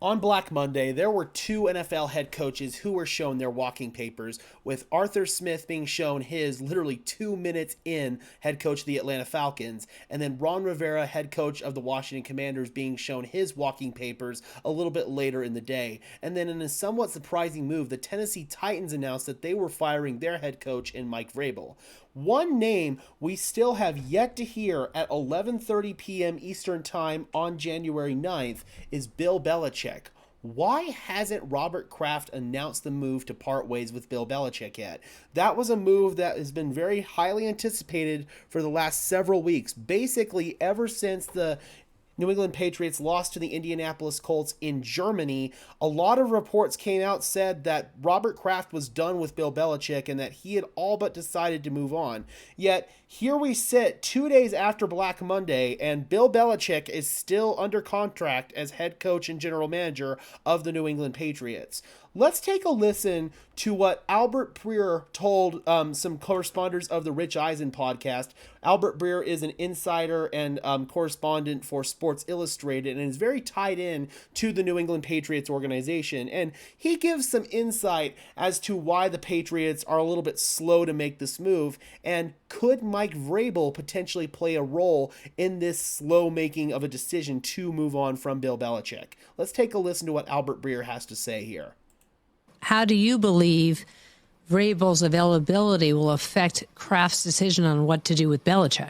On Black Monday, there were two NFL head coaches who were shown their walking papers, with Arthur Smith being shown his literally 2 minutes in, head coach of the Atlanta Falcons, and then Ron Rivera, head coach of the Washington Commanders, being shown his walking papers a little bit later in the day. And then in a somewhat surprising move, the Tennessee Titans announced that they were firing their head coach in Mike Vrabel. One name we still have yet to hear at 11:30 p.m. Eastern Time on January 9th is Bill Belichick. Why hasn't Robert Kraft announced the move to part ways with Bill Belichick yet? That was a move that has been very highly anticipated for the last several weeks, basically ever since the New England Patriots lost to the Indianapolis Colts in Germany. A lot of reports came out, said that Robert Kraft was done with Bill Belichick and that he had all but decided to move on. Yet here we sit 2 days after Black Monday, and Bill Belichick is still under contract as head coach and general manager of the New England Patriots. Let's take a listen to what Albert Breer told some correspondents of the Rich Eisen podcast. Albert Breer is an insider and correspondent for Sports Illustrated and is very tied in to the New England Patriots organization. And he gives some insight as to why the Patriots are a little bit slow to make this move, and could Mike Vrabel potentially play a role in this slow making of a decision to move on from Bill Belichick. Let's take a listen to what Albert Breer has to say here. How do you believe Vrabel's availability will affect Kraft's decision on what to do with Belichick?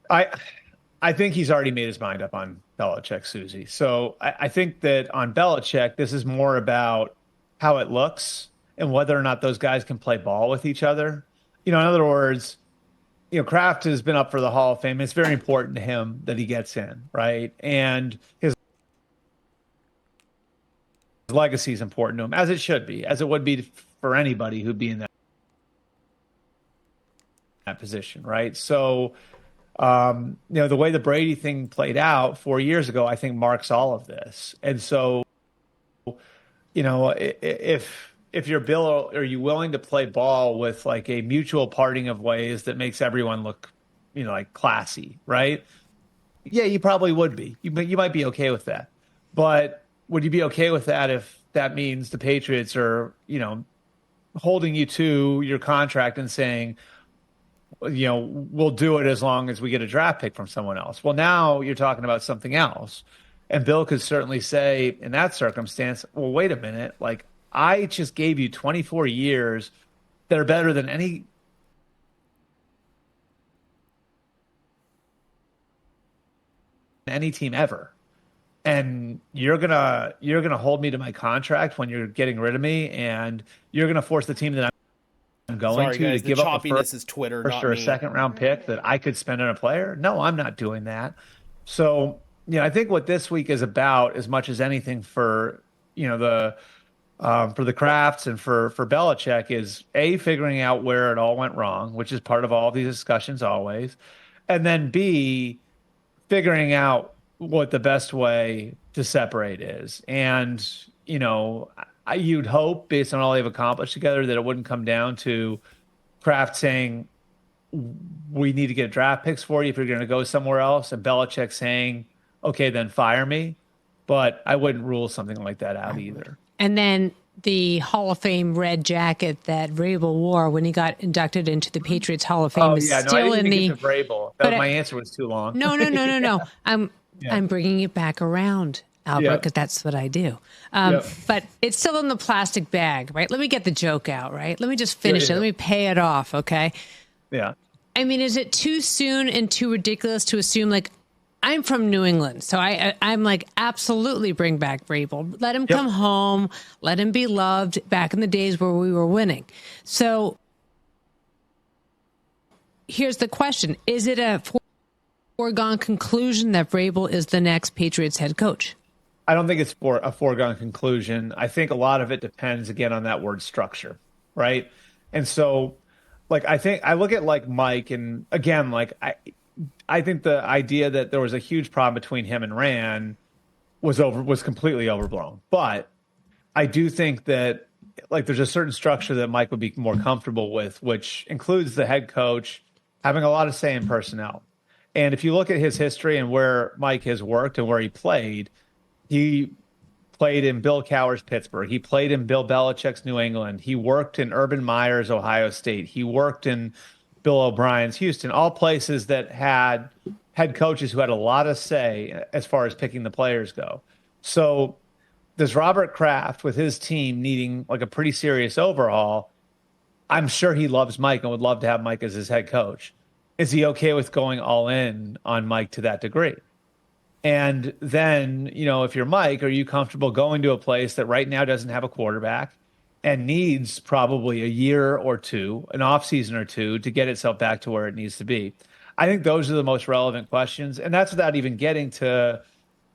I think he's already made his mind up on Belichick, Susie. So I think that on Belichick, this is more about how it looks and whether or not those guys can play ball with each other. In other words, Kraft has been up for the Hall of Fame. It's very important to him that he gets in, right? And his legacy is important to him, as it should be, as it would be for anybody who'd be in that position, right? So, the way the Brady thing played out 4 years ago, I think marks all of this. And so, if you're Bill, are you willing to play ball with like a mutual parting of ways that makes everyone look, like classy, right? Yeah, you probably would be. You might be okay with that. But would you be okay with that if that means the Patriots are, holding you to your contract and saying, we'll do it as long as we get a draft pick from someone else? Well, now you're talking about something else. And Bill could certainly say in that circumstance, well, wait a minute, like I just gave you 24 years that are better than any team ever. And you're gonna hold me to my contract when you're getting rid of me, and you're gonna force the team that I'm going to give up a first or a second round pick that I could spend on a player. No, I'm not doing that. So, I think what this week is about, as much as anything for the Krafts and for Belichick, is A, figuring out where it all went wrong, which is part of all these discussions always, and then B, figuring out what the best way to separate is. And, you'd hope, based on all they've accomplished together, that it wouldn't come down to Kraft saying, we need to get draft picks for you if you're going to go somewhere else, and Belichick saying, okay, then fire me. But I wouldn't rule something like that out either. And then the Hall of Fame red jacket that Vrabel wore when he got inducted into the Patriots Hall of Fame is still in the Vrabel. My answer was too long. No. I'm bringing it back around, Albert, because that's what I do. But it's still in the plastic bag, right? Let me get the joke out, right? Let me just finish it. Let me pay it off, okay? Yeah. I mean, is it too soon and too ridiculous to assume, like, I'm from New England, so I'm like, absolutely bring back Vrabel. Let him come home. Let him be loved back in the days where we were winning. So here's the question. Is it a foregone conclusion that Vrabel is the next Patriots head coach? I don't think it's a foregone conclusion. I think a lot of it depends, again, on that word structure, right? And so, like, I think I look at, like, Mike, and again, like, I think the idea that there was a huge problem between him and Rand was completely overblown. But I do think that, like, there's a certain structure that Mike would be more comfortable with, which includes the head coach having a lot of say in personnel. And if you look at his history and where Mike has worked and where he played, He played in Bill Cowher's Pittsburgh. He played in Bill Belichick's New England. He worked in Urban Meyer's Ohio State. He worked in Bill O'Brien's Houston, all places that had head coaches who had a lot of say as far as picking the players go. So does Robert Kraft, with his team needing like a pretty serious overhaul, I'm sure he loves Mike and would love to have Mike as his head coach. Is he okay with going all in on Mike to that degree? And then, if you're Mike, are you comfortable going to a place that right now doesn't have a quarterback and needs probably a year or two, an offseason or two, to get itself back to where it needs to be? I think those are the most relevant questions. And that's without even getting to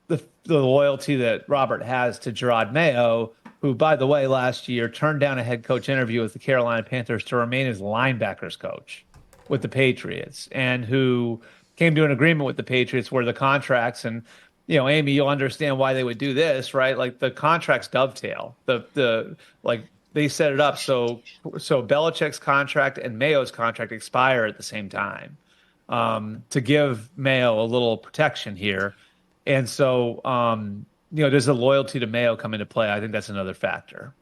the loyalty that Robert has to Gerard Mayo, who, by the way, last year turned down a head coach interview with the Carolina Panthers to remain as linebackers coach with the Patriots, and who came to an agreement with the Patriots where the contracts, and Amy, you'll understand why they would do this, right? Like the contracts dovetail. They set it up so Belichick's contract and Mayo's contract expire at the same time, to give Mayo a little protection here. And so, does the loyalty to Mayo come into play? I think that's another factor.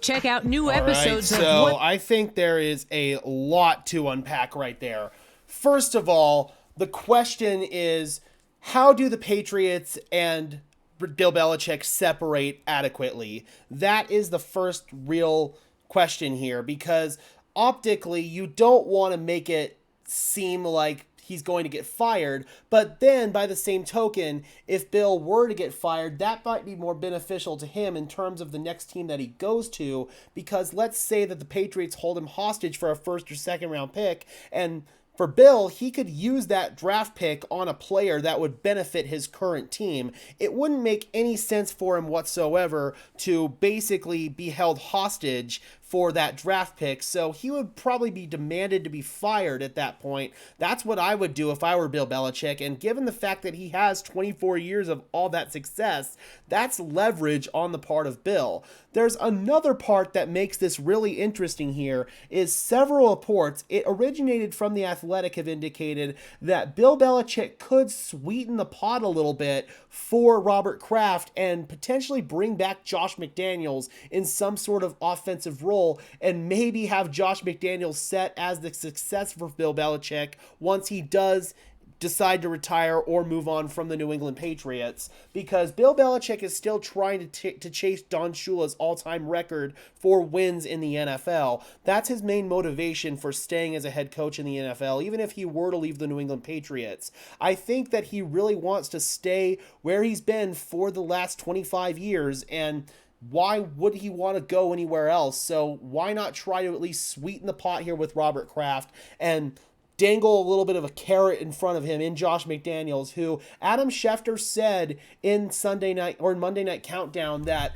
Check out new episodes. Right, so I think there is a lot to unpack right there. First of all, the question is, how do the Patriots and Bill Belichick separate adequately? That is the first real question here, because optically, you don't want to make it seem like he's going to get fired. But then, by the same token, if Bill were to get fired, that might be more beneficial to him in terms of the next team that he goes to, because let's say that the Patriots hold him hostage for a first or second round pick, and for Bill, he could use that draft pick on a player that would benefit his current team. It wouldn't make any sense for him whatsoever to basically be held hostage for that draft pick, so he would probably be demanded to be fired at that point. That's what I would do if I were Bill Belichick, and given the fact that he has 24 years of all that success, that's leverage on the part of Bill. There's another part that makes this really interesting here, is several reports, it originated from The Athletic, have indicated that Bill Belichick could sweeten the pot a little bit for Robert Kraft and potentially bring back Josh McDaniels in some sort of offensive role, and maybe have Josh McDaniels set as the success for Bill Belichick once he does decide to retire or move on from the New England Patriots, because Bill Belichick is still trying to chase Don Shula's all-time record for wins in the NFL. That's his main motivation for staying as a head coach in the NFL, even if he were to leave the New England Patriots. I think that he really wants to stay where he's been for the last 25 years, and why would he want to go anywhere else? So why not try to at least sweeten the pot here with Robert Kraft and dangle a little bit of a carrot in front of him in Josh McDaniels, who Adam Schefter said in Monday Night Countdown that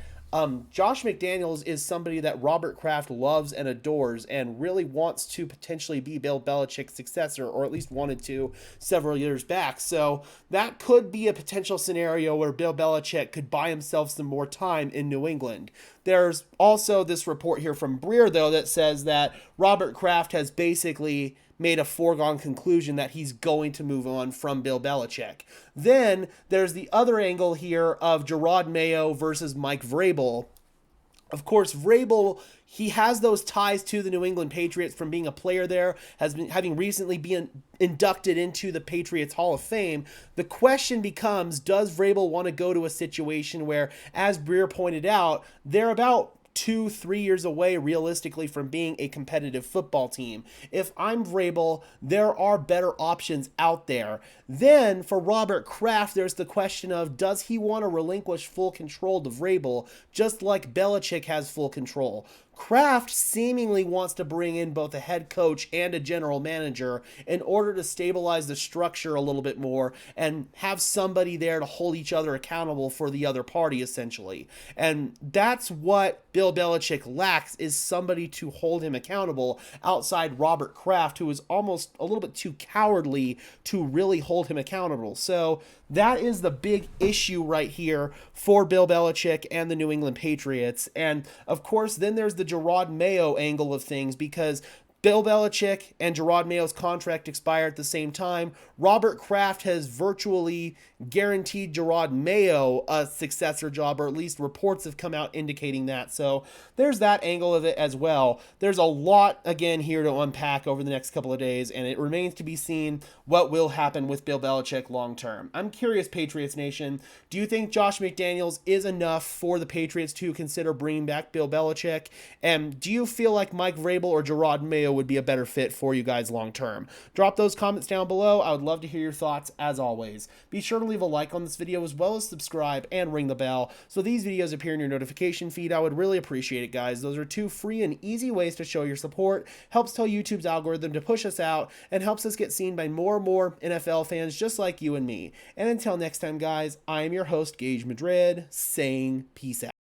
Josh McDaniels is somebody that Robert Kraft loves and adores and really wants to potentially be Bill Belichick's successor, or at least wanted to several years back. So that could be a potential scenario where Bill Belichick could buy himself some more time in New England. There's also this report here from Breer, though, that says that Robert Kraft has basically made a foregone conclusion that he's going to move on from Bill Belichick. Then there's the other angle here of Gerard Mayo versus Mike Vrabel. Of course, Vrabel, he has those ties to the New England Patriots from being a player there, having recently been inducted into the Patriots Hall of Fame. The question becomes, does Vrabel want to go to a situation where, as Breer pointed out, they're about 2-3 years away realistically from being a competitive football team? If I'm Vrabel, there are better options out there. Then for Robert Kraft, there's the question of, does he want to relinquish full control to Vrabel, just like Belichick has full control? Kraft seemingly wants to bring in both a head coach and a general manager in order to stabilize the structure a little bit more and have somebody there to hold each other accountable for the other party, essentially. And that's what Bill Belichick lacks, is somebody to hold him accountable outside Robert Kraft, who is almost a little bit too cowardly to really hold him accountable. So that is the big issue right here for Bill Belichick and the New England Patriots. And of course, then there's the Gerard Mayo angle of things, because Bill Belichick and Gerard Mayo's contract expire at the same time. Robert Kraft has virtually guaranteed Gerard Mayo a successor job, or at least reports have come out indicating that. So there's that angle of it as well. There's a lot, again, here to unpack over the next couple of days, and it remains to be seen what will happen with Bill Belichick long term. I'm curious, Patriots Nation, do you think Josh McDaniels is enough for the Patriots to consider bringing back Bill Belichick? And do you feel like Mike Vrabel or Gerard Mayo would be a better fit for you guys long term? Drop those comments down below. I would love to hear your thoughts as always. Be sure to leave a like on this video as well as subscribe and ring the bell so these videos appear in your notification feed. I would really appreciate it, guys. Those are two free and easy ways to show your support. Helps tell YouTube's algorithm to push us out and helps us get seen by more and more NFL fans just like you and me. And until next time, guys, I am your host, Gage Madrid, saying peace out.